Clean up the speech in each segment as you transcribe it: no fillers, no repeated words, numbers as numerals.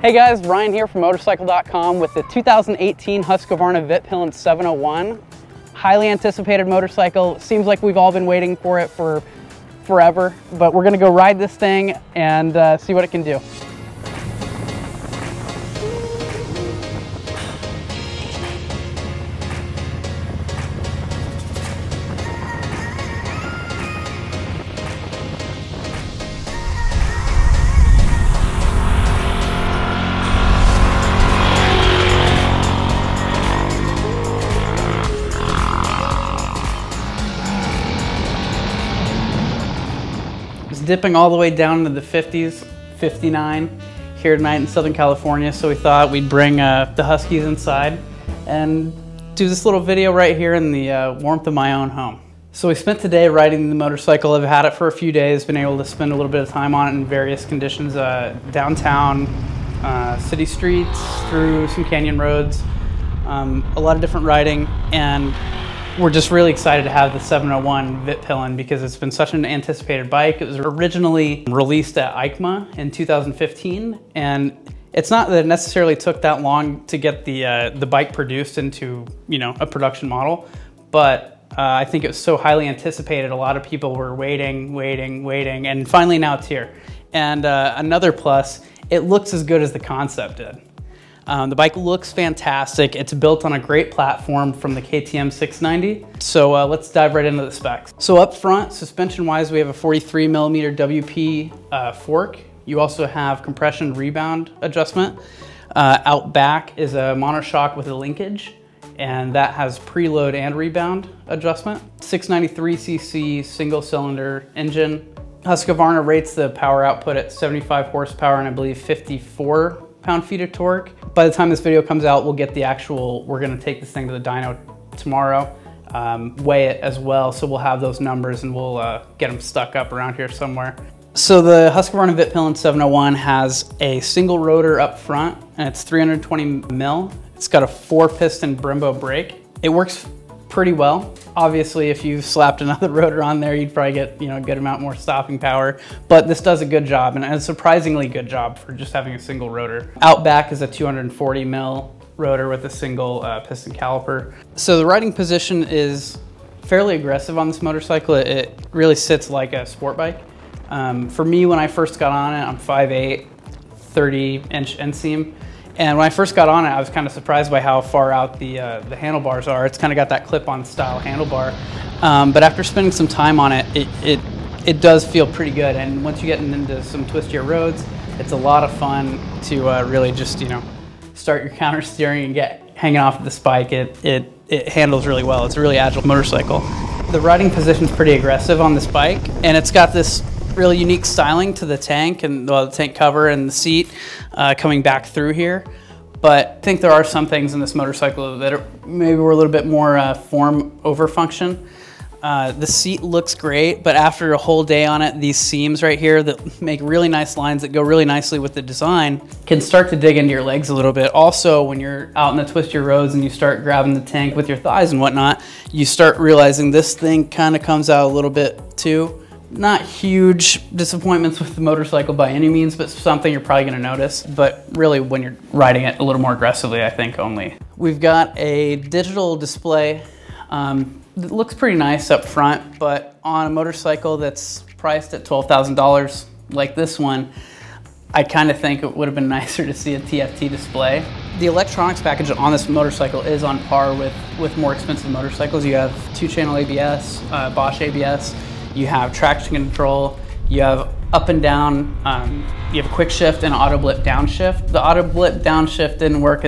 Hey guys, Ryan here from Motorcycle.com with the 2018 Husqvarna Vitpilen 701. Highly anticipated motorcycle. Seems like we've all been waiting for it for forever, but we're gonna go ride this thing and see what it can do. Dipping all the way down into the 50s, 59 here tonight in Southern California, so we thought we'd bring the Huskies inside and do this little video right here in the warmth of my own home. So we spent today riding the motorcycle. I've had it for a few days, been able to spend a little bit of time on it in various conditions, downtown, city streets, through some canyon roads, a lot of different riding, and we're just really excited to have the 701 Vitpilen because it's been such an anticipated bike. It was originally released at EICMA in 2015, and it's not that it necessarily took that long to get the bike produced into, you know, a production model, but I think it was so highly anticipated. A lot of people were waiting, and finally now it's here. And another plus, it looks as good as the concept did. The bike looks fantastic. It's built on a great platform from the KTM 690. So let's dive right into the specs. So up front, suspension-wise, we have a 43mm WP fork. You also have compression rebound adjustment. Out back is a monoshock with a linkage, and that has preload and rebound adjustment. 693cc single-cylinder engine. Husqvarna rates the power output at 75 horsepower and I believe 54 pound-feet of torque. By the time this video comes out, we'll get the actual, we're gonna take this thing to the dyno tomorrow, weigh it as well, so we'll have those numbers and we'll get them stuck up around here somewhere. So the Husqvarna Vitpilen 701 has a single rotor up front, and it's 320 mil. It's got a 4-piston Brembo brake. It works pretty well. Obviously, if you slapped another rotor on there, you'd probably get, you know, a good amount more stopping power, but this does a good job, and a surprisingly good job for just having a single rotor. Out back is a 240 mil rotor with a single piston caliper. So the riding position is fairly aggressive on this motorcycle. It really sits like a sport bike. For me, when I first got on it, I'm 5'8", 30-inch inseam. And when I first got on it, I was kind of surprised by how far out the handlebars are. It's kind of got that clip-on style handlebar. But after spending some time on it, it does feel pretty good. And once you get into some twistier roads, it's a lot of fun to really just, you know, start your counter steering and get hanging off the spike. It handles really well. It's a really agile motorcycle. The riding position's pretty aggressive on this bike, and it's got this really unique styling to the tank and the tank cover and the seat coming back through here. But I think there are some things in this motorcycle that maybe were a little bit more form over function. The seat looks great, but after a whole day on it, these seams right here that make really nice lines that go really nicely with the design can start to dig into your legs a little bit. Also, when you're out in the twistier roads and you start grabbing the tank with your thighs and whatnot, you start realizing this thing kind of comes out a little bit too. Not huge disappointments with the motorcycle by any means, but something you're probably gonna notice. But really, when you're riding it a little more aggressively, I think only. We've got a digital display that looks pretty nice up front, but on a motorcycle that's priced at $12,000 like this one, I kind of think it would have been nicer to see a TFT display. The electronics package on this motorcycle is on par with more expensive motorcycles. You have 2-channel ABS, Bosch ABS, you have traction control, you have up and down, you have quick shift and auto blip downshift. The auto blip downshift didn't work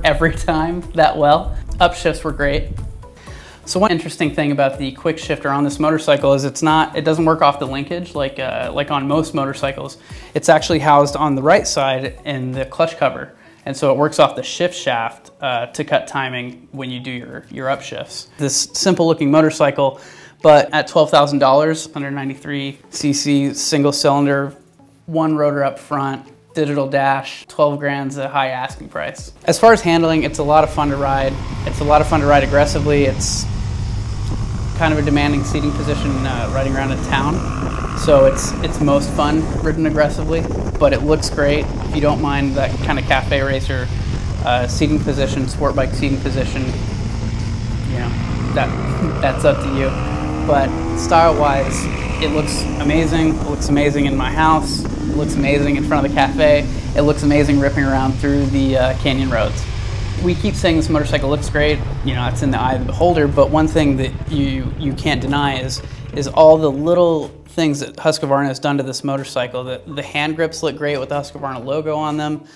every time that well. Upshifts were great. So one interesting thing about the quick shifter on this motorcycle is it doesn't work off the linkage like on most motorcycles. It's actually housed on the right side in the clutch cover. And so it works off the shift shaft to cut timing when you do your upshifts. This simple looking motorcycle, but at $12,000, 193cc single cylinder, 1 rotor up front, digital dash, 12 grand's a high asking price. As far as handling, it's a lot of fun to ride. It's a lot of fun to ride aggressively. It's kind of a demanding seating position riding around in town. So it's most fun ridden aggressively, but it looks great. If you don't mind that kind of cafe racer seating position, sport bike seating position, you know, that's up to you. But style-wise, it looks amazing. It looks amazing in my house. It looks amazing in front of the cafe. It looks amazing ripping around through the canyon roads. We keep saying this motorcycle looks great. You know, it's in the eye of the beholder. But one thing that you can't deny is all the little things that Husqvarna has done to this motorcycle. The hand grips look great with the Husqvarna logo on them.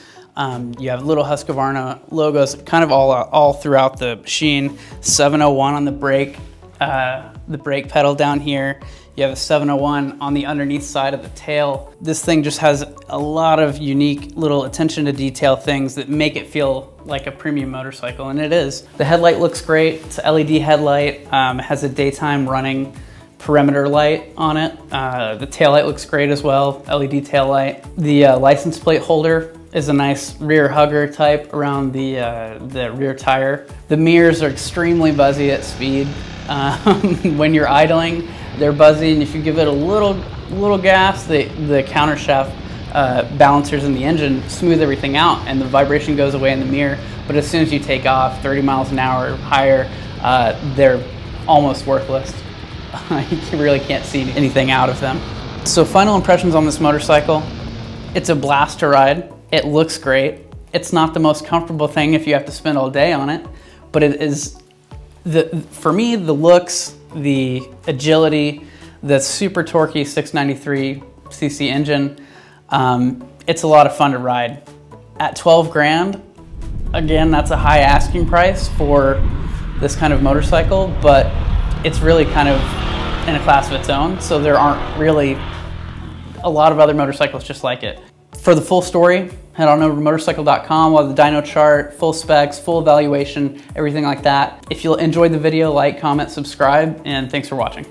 You have little Husqvarna logos kind of all throughout the machine. 701 on the brake pedal down here. You have a 701 on the underneath side of the tail. This thing just has a lot of unique little attention to detail things that make it feel like a premium motorcycle, and it is. The headlight looks great. It's an LED headlight. It has a daytime running perimeter light on it. The taillight looks great as well, LED taillight. The license plate holder is a nice rear hugger type around the rear tire. The mirrors are extremely buzzy at speed. When you're idling, they're buzzy, and if you give it a little gas, the countershaft balancers in the engine smooth everything out, and the vibration goes away in the mirror. But as soon as you take off 30 miles an hour or higher, they're almost worthless. You really can't see anything out of them. So final impressions on this motorcycle: it's a blast to ride. It looks great. It's not the most comfortable thing if you have to spend all day on it, but it is, for me, the looks, the agility, the super torquey 693cc engine, it's a lot of fun to ride. At 12 grand, again, that's a high asking price for this kind of motorcycle, but it's really kind of in a class of its own, so there aren't really a lot of other motorcycles just like it. For the full story, head on over to Motorcycle.com. We'll have the dyno chart, full specs, full evaluation, everything like that. If you enjoyed the video, like, comment, subscribe, and thanks for watching.